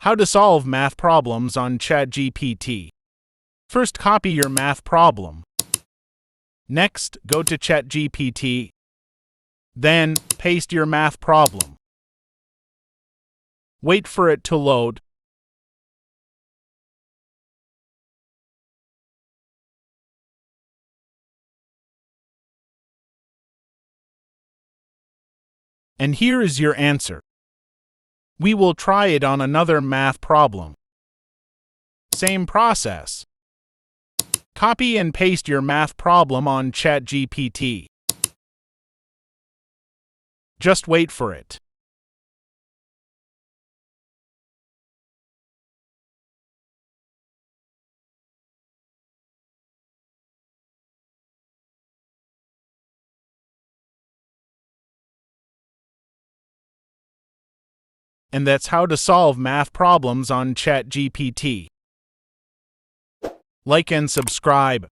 How to solve math problems on Chat GPT. First, copy your math problem. Next, go to Chat GPT. Then, paste your math problem. Wait for it to load. And here is your answer. We will try it on another math problem. Same process. Copy and paste your math problem on Chat GPT. Just wait for it. And that's how to solve math problems on Chat GPT. Like and subscribe.